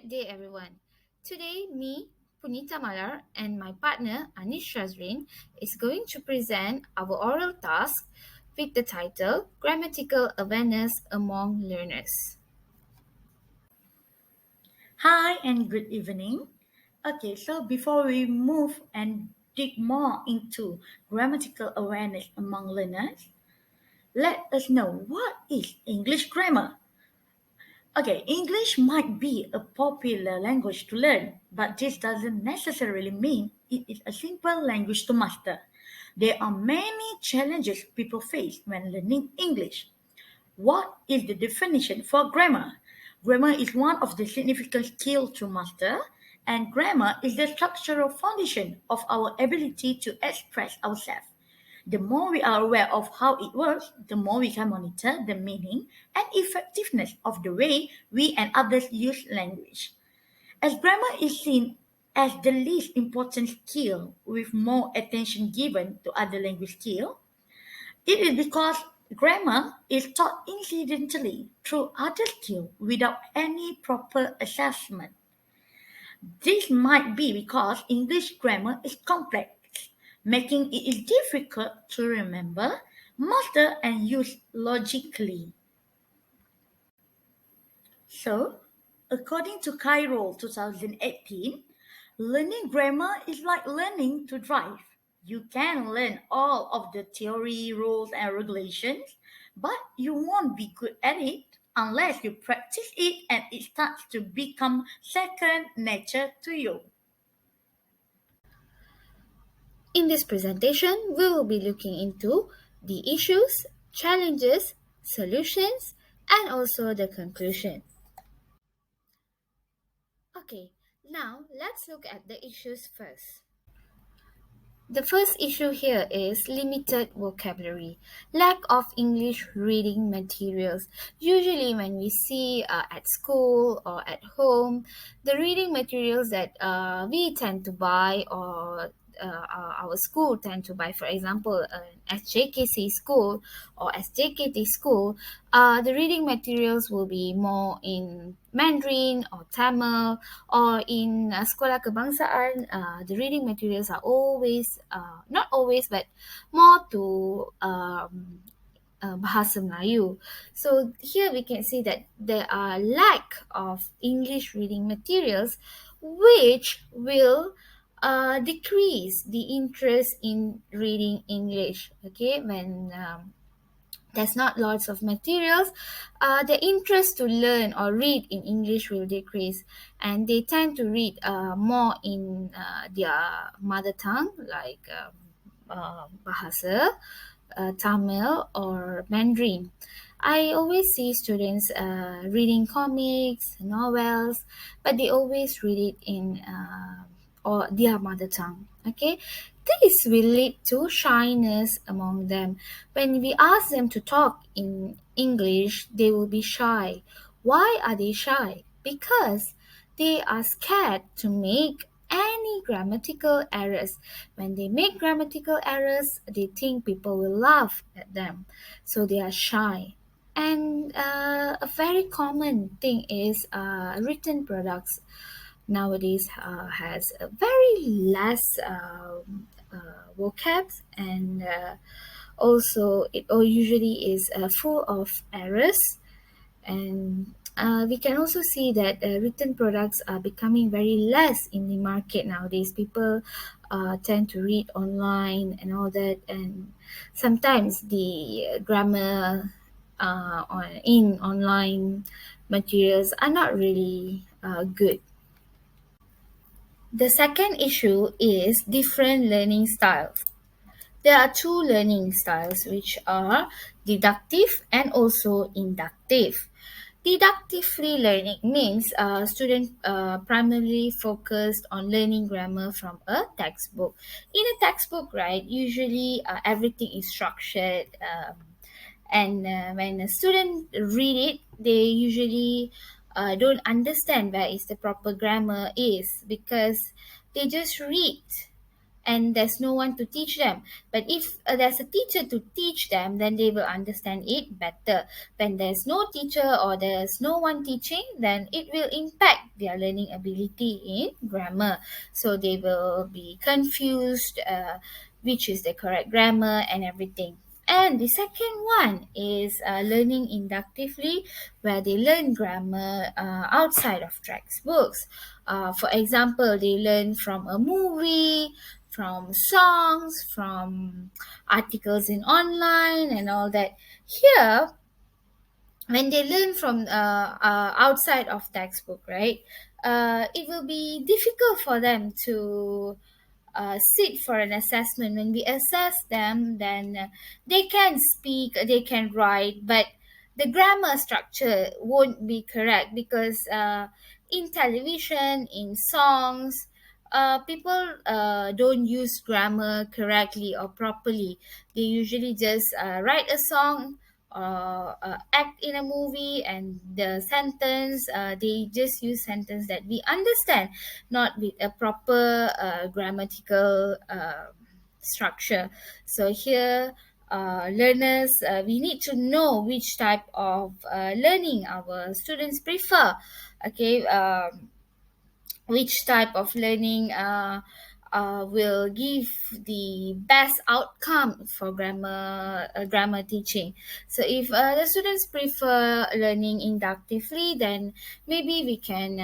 day, everyone. Today, me, PUNITHAMALAR, and my partner, SHAZREEN, is going to present our oral task with the title Grammatical Awareness Among Learners. Hi and good evening. Okay, so before we move and dig more into grammatical awareness among learners, let us know what is English grammar. Okay, English might be a popular language to learn, but this doesn't necessarily mean it is a simple language to master. There are many challenges people face when learning English. What is the definition for grammar? Grammar is one of the significant skills to master, and grammar is the structural foundation of our ability to express ourselves. The more we are aware of how it works, the more we can monitor the meaning and effectiveness of the way we and others use language. As grammar is seen as the least important skill with more attention given to other language skills, it is because grammar is taught incidentally through other skills without any proper assessment. This might be because English grammar is complex, making it difficult to remember, master, and use logically. So, according to Cairo 2018, learning grammar is like learning to drive. You can learn all of the theory, rules, and regulations, but you won't be good at it unless you practice it and it starts to become second nature to you. In this presentation, we will be looking into the issues, challenges, solutions, and also the conclusion. Okay, now let's look at the issues first. The first issue here is limited vocabulary, lack of English reading materials. Usually, when we see at school or at home, the reading materials that we tend to buy or our school tend to buy, for example, SJKC school or SJKT school, the reading materials will be more in Mandarin or Tamil, or in Sekolah Kebangsaan, the reading materials are always, not always, but more to Bahasa Melayu. So here we can see that there are lack of English reading materials, which will decrease the interest in reading English. Okay, when there's not lots of materials, the interest to learn or read in English will decrease, and they tend to read more in their mother tongue, like Bahasa, Tamil, or Mandarin. I always see students reading comics, novels, but they always read it in or their mother tongue. Okay, this will lead to shyness among them. When we ask them to talk in English, they will be shy. Why are they shy? Because they are scared to make any grammatical errors. When they make grammatical errors, they think people will laugh at them. So they are shy. And a very common thing is written products nowadays has a very less vocabs, and also it all usually is full of errors, and we can also see that written products are becoming very less in the market nowadays. People tend to read online and all that, and sometimes the grammar in online materials are not really good. The second issue is different learning styles. There are two learning styles, which are deductive and also inductive. Deductively learning means students primarily focused on learning grammar from a textbook. In a textbook, right, usually everything is structured, and when a student read it, they usually don't understand where is the proper grammar is, because they just read and there's no one to teach them. But if there's a teacher to teach them, then they will understand it better. When there's no teacher or there's no one teaching, then it will impact their learning ability in grammar. So they will be confused, which is the correct grammar and everything. And the second one is learning inductively, where they learn grammar outside of textbooks. For example, they learn from a movie, from songs, from articles in online, and all that. Here, when they learn from outside of textbook, right, it will be difficult for them to sit for an assessment. When we assess them, then they can speak, they can write, but the grammar structure won't be correct, because in television, in songs, people don't use grammar correctly or properly. They usually just write a song or act in a movie, and the sentence, they just use sentence that we understand, not with a proper grammatical structure. So here, learners, we need to know which type of learning our students prefer. Okay, which type of learning will give the best outcome for grammar teaching. So if the students prefer learning inductively, then maybe we can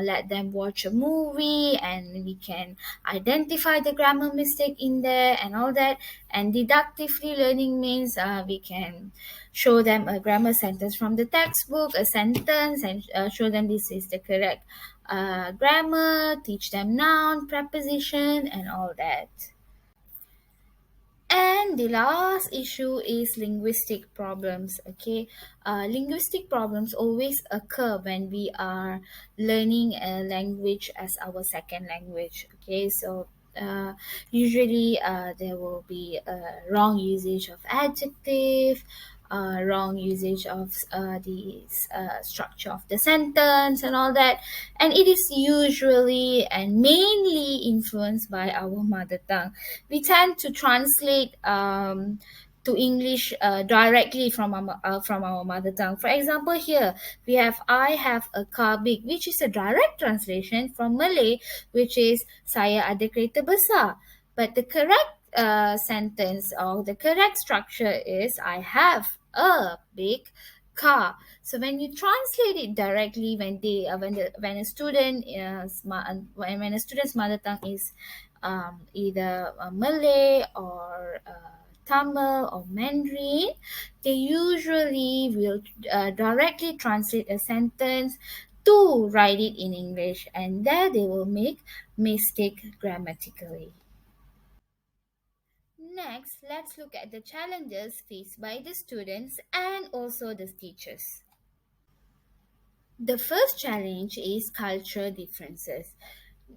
let them watch a movie, and we can identify the grammar mistake in there and all that. And deductively learning means we can show them a grammar sentence from the textbook, a sentence, and show them this is the correct grammar, teach them noun, preposition, and all that. And the last issue is linguistic problems. Okay, linguistic problems always occur when we are learning a language as our second language. Okay, so usually there will be a wrong usage of adjective, wrong usage of the structure of the sentence and all that, and it is usually and mainly influenced by our mother tongue. We tend to translate to English directly from our mother tongue. For example, here we have "I have a car big," which is a direct translation from Malay, which is "Saya ada kereta besar." But the correct sentence or the correct structure is "I have a big car." So when you translate it directly, when a student when a student's mother tongue is either Malay or Tamil or Mandarin, they usually will directly translate a sentence to write it in English, and there they will make mistake grammatically. Next, let's look at the challenges faced by the students and also the teachers. The first challenge is cultural differences.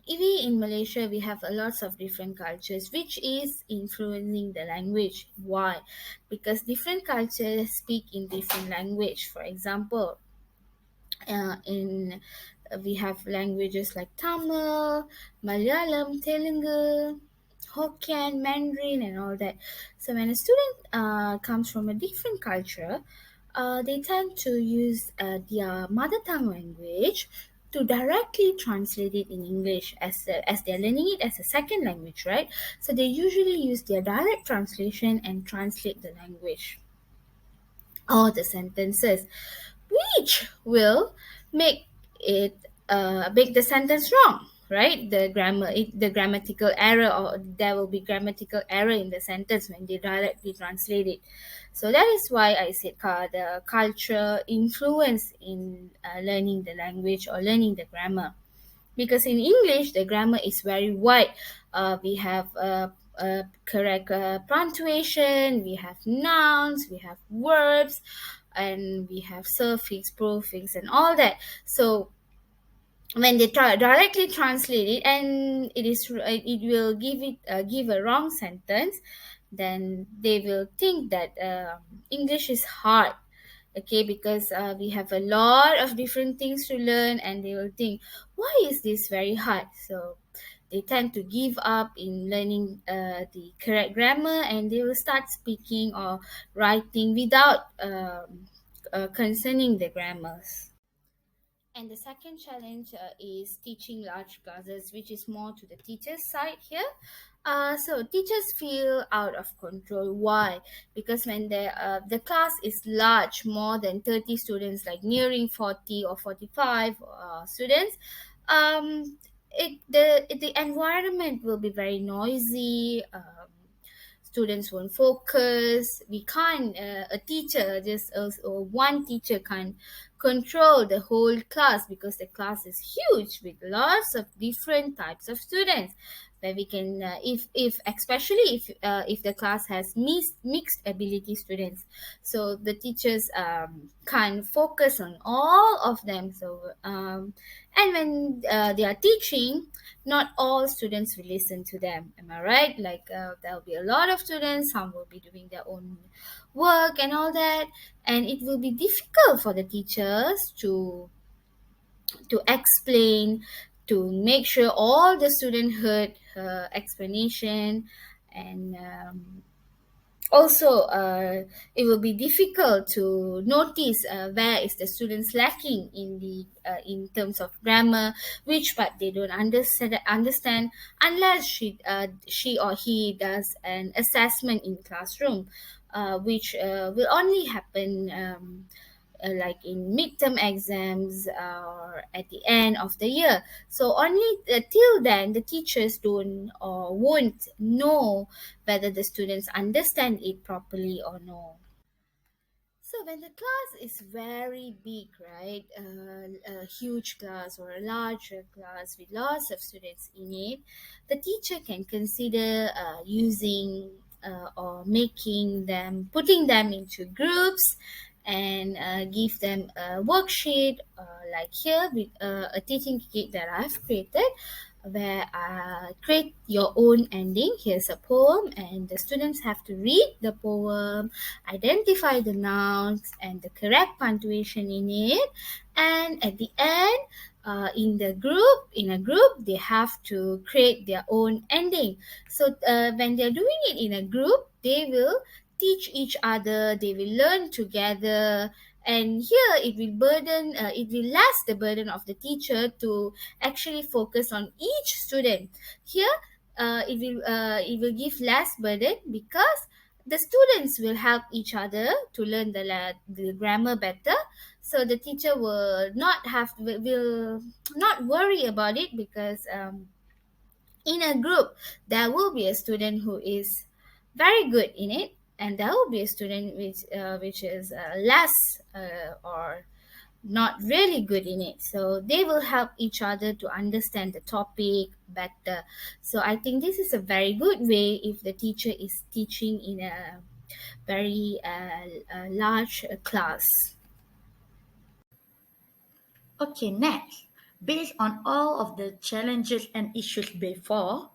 We in Malaysia, we have a lots of different cultures, which is influencing the language. Why? Because different cultures speak in different language. For example, in we have languages like Tamil, Malayalam, Telugu, Hokkien, Mandarin, and all that. So when a student comes from a different culture, they tend to use their mother tongue language to directly translate it in English, as they're learning it as a second language, right? So they usually use their direct translation and translate the language or the sentences, which will make it make the sentence wrong, right? The grammatical error, or there will be grammatical error in the sentence when they directly translate it. So that is why I said the culture influence in learning the language or learning the grammar. Because in English, the grammar is very wide. We have correct punctuation, we have nouns, we have verbs, and we have suffix, prefix, and all that. So when they directly translate it, and it will give a wrong sentence, then they will think that English is hard. Okay, because we have a lot of different things to learn, and they will think, why is this very hard? So they tend to give up in learning the correct grammar, and they will start speaking or writing without concerning the grammars. And the second challenge is teaching large classes, which is more to the teacher's side here. So teachers feel out of control. Why? Because when the class is large, more than 30 students, like nearing 40 or 45 students, the environment will be very noisy. Students won't focus. We can't a teacher just or one teacher can't control the whole class, because the class is huge with lots of different types of students, where we can if especially if the class has mixed ability students, so the teachers can't focus on all of them. So and when they are teaching, not all students will listen to them. Am I right? Like there'll be a lot of students, some will be doing their own work and all that, and it will be difficult for the teachers to explain, to make sure all the student heard her explanation. And also it will be difficult to notice where is the students lacking in terms of grammar, which part they don't understand, unless she or he does an assessment in classroom, which will only happen like in midterm exams or at the end of the year. So only till then the teachers don't or won't know whether the students understand it properly or no. So when the class is very big, right, a huge class or a larger class with lots of students in it, the teacher can consider using or putting them into groups, and give them a worksheet, like here with a teaching kit that I've created, where create your own ending. Here's a poem, and the students have to read the poem, identify the nouns and the correct punctuation in it, and at the end, in a group, they have to create their own ending. So when they're doing it in a group, they will teach each other, they will learn together, and here it will less the burden of the teacher to actually focus on each student. Here it will give less burden, because the students will help each other to learn the grammar better. So the teacher will not worry about it, because in a group there will be a student who is very good in it, and there will be a student which is less or not really good in it. So they will help each other to understand the topic better. So I think this is a very good way if the teacher is teaching in a very large class. Okay, next. Based on all of the challenges and issues before,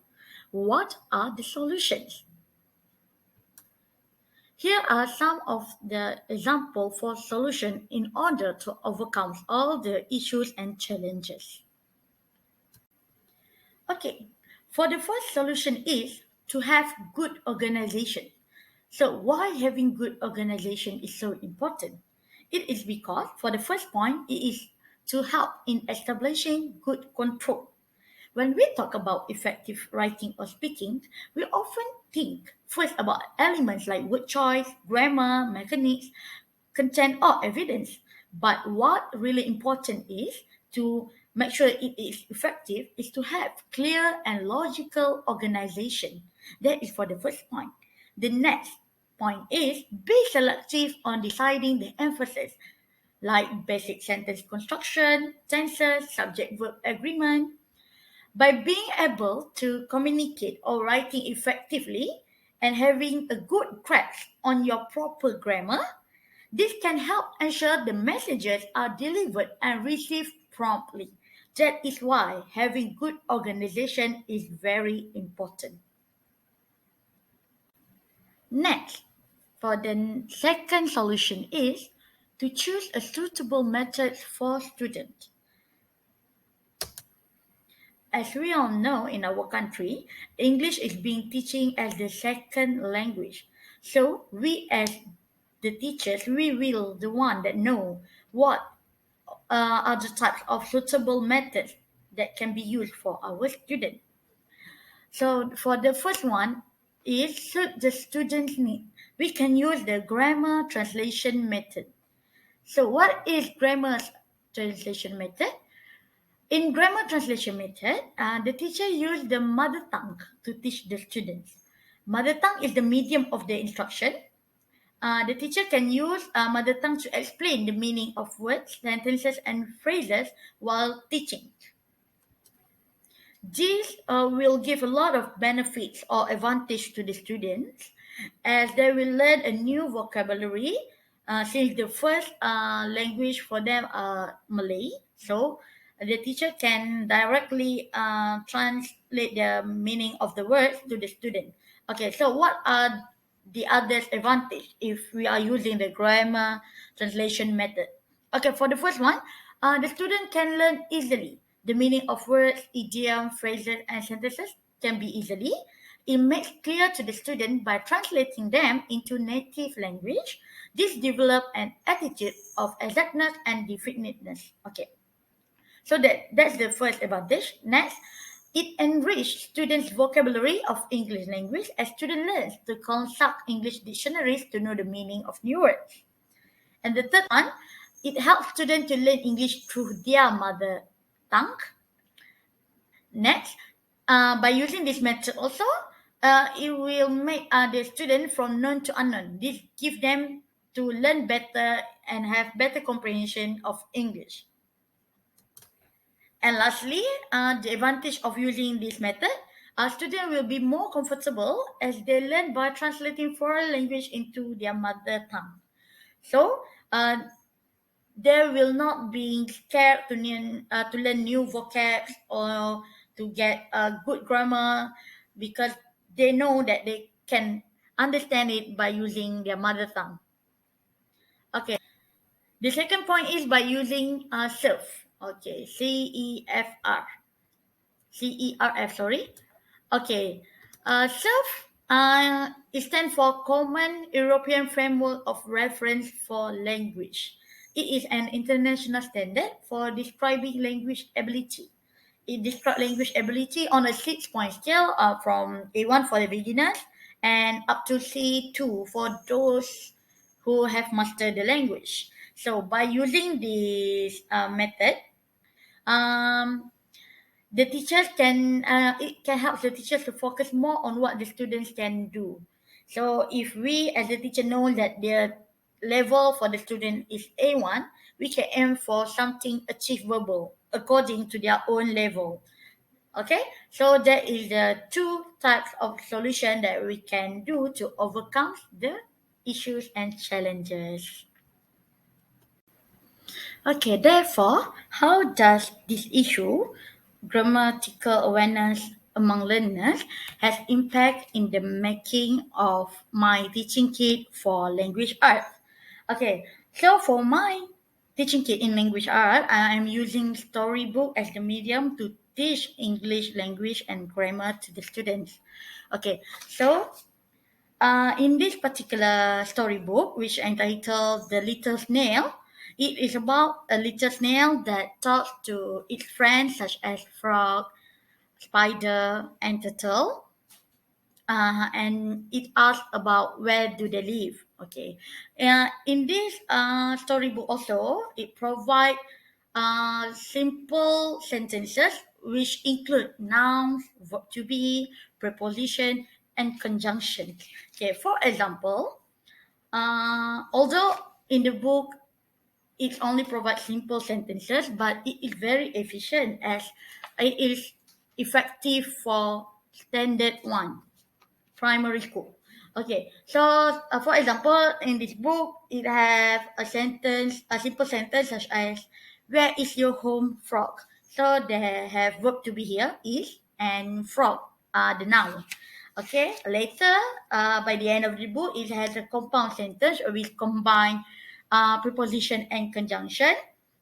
what are the solutions? Here are some of the example for solution in order to overcome all the issues and challenges. Okay, for the first solution is to have good organization. So why having good organization is so important? It is because for the first point, it is to help in establishing good control. When we talk about effective writing or speaking, we often think first about elements like word choice, grammar, mechanics, content, or evidence. But what really important is to make sure it is effective is to have clear and logical organization. That is for the first point. The next point is be selective on deciding the emphasis, like basic sentence construction, tenses, subject verb agreement. By being able to communicate or writing effectively and having a good grasp on your proper grammar, this can help ensure the messages are delivered and received promptly. That is why having good organization is very important. Next, for the second solution is to choose a suitable method for students. As we all know, in our country, English is being teaching as the second language. So we as the teachers, we will the one that know what are the types of suitable methods that can be used for our student. So for the first one is suit the student's need. We can use the grammar translation method. So what is grammar translation method? In grammar translation method, the teacher used the mother tongue to teach the students. Mother tongue is the medium of the instruction. The teacher can use mother tongue to explain the meaning of words, sentences, and phrases while teaching. This will give a lot of benefits or advantage to the students as they will learn a new vocabulary since the first language for them are Malay. So the teacher can directly translate the meaning of the words to the student. Okay, so what are the other advantage if we are using the grammar translation method? Okay, for the first one, the student can learn easily. The meaning of words, idiom, phrases, and sentences can be easily. It makes clear to the student by translating them into native language. This develop an attitude of exactness and definiteness. Okay, so that's the first advantage. Next, it enriches students' vocabulary of English language as student learns to consult English dictionaries to know the meaning of new words. And the third one, it helps students to learn English through their mother tongue. Next, by using this method also, it will make the student from known to unknown. This gives them to learn better and have better comprehension of English. And lastly, the advantage of using this method, a student will be more comfortable as they learn by translating foreign language into their mother tongue. So, they will not be scared to learn new vocabs or to get a good grammar because they know that they can understand it by using their mother tongue. Okay. The second point is by using CERF. Okay, CERF. Sorry. Okay. CERF it stands for Common European Framework of Reference for Language. It is an international standard for describing language ability. It describes language ability on a 6 point scale from A1 for the beginners and up to C2 for those who have mastered the language. So by using this method, um, the teachers can it can help the teachers to focus more on what the students can do. So if we as a teacher know that their level for the student is A1, we can aim for something achievable according to their own level. Okay, so that is the two types of solution that we can do to overcome the issues and challenges. Okay, therefore, how does this issue, grammatical awareness among learners, has impact in the making of my teaching kit for language art? Okay, so for my teaching kit in language art, I am using storybook as the medium to teach English language and grammar to the students. Okay, so in this particular storybook, which entitled The Little Snail, it is about a little snail that talks to its friends such as frog, spider, and turtle. And it asks about where do they live. Okay, in this storybook also, it provides simple sentences which include nouns, verb to be, preposition, and conjunction. Okay, for example, although in the book it only provides simple sentences, but it is very efficient as it is effective for standard one primary school. Okay, so for example, in this book, it have a sentence, a simple sentence such as, "Where is your home, frog?" So they have verb to be here, is, and frog, the noun. Okay, later, by the end of the book, it has a compound sentence which combine preposition and conjunction,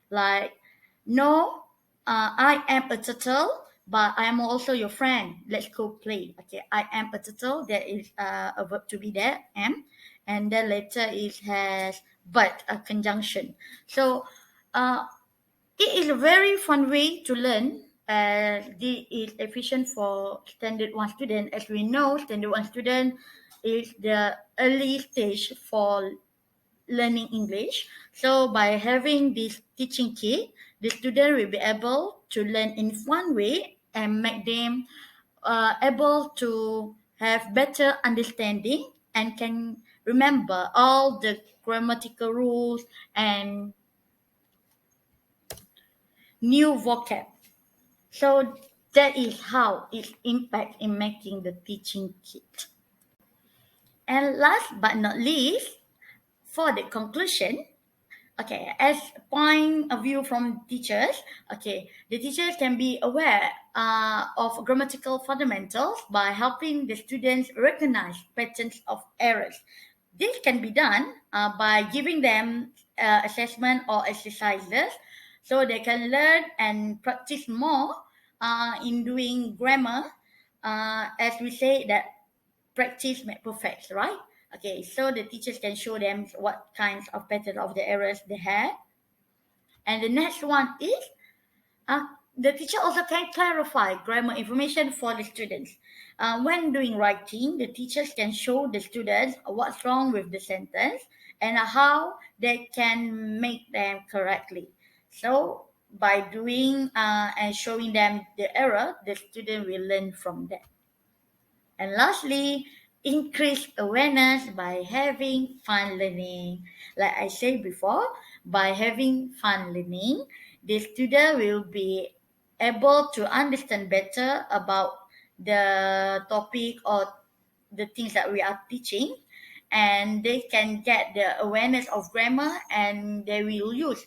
like, "No, I am a turtle but I am also your friend. Let's go play. Okay, I am a turtle. There is a verb to be there, am, and then later it has but, a conjunction. So uh, it is a very fun way to learn. This is efficient for standard one student. As we know, standard one student is the early stage for learning English. So by having this teaching kit, the student will be able to learn in one way and make them able to have better understanding and can remember all the grammatical rules and new vocab. So that is how it impacts in making the teaching kit. And last but not least, for the conclusion, okay, as a point of view from teachers, okay, the teachers can be aware of grammatical fundamentals by helping the students recognize patterns of errors. This can be done by giving them assessment or exercises so they can learn and practice more in doing grammar. As we say that practice make perfect, right? Okay, so the teachers can show them what kinds of pattern of the errors they had. And the next one is uh, the teacher also can clarify grammar information for the students. When doing writing, the teachers can show the students what's wrong with the sentence and how they can make them correctly. So by doing and showing them the error, the student will learn from that. And lastly, increase awareness by having fun learning. Like I said before, by having fun learning, the student will be able to understand better about the topic or the things that we are teaching, and they can get the awareness of grammar and they will use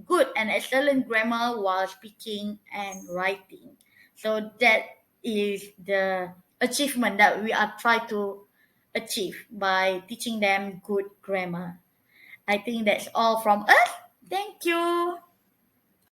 good and excellent grammar while speaking and writing. So that is the achievement that we are trying to achieve by teaching them good grammar. I think that's all from us. Thank you.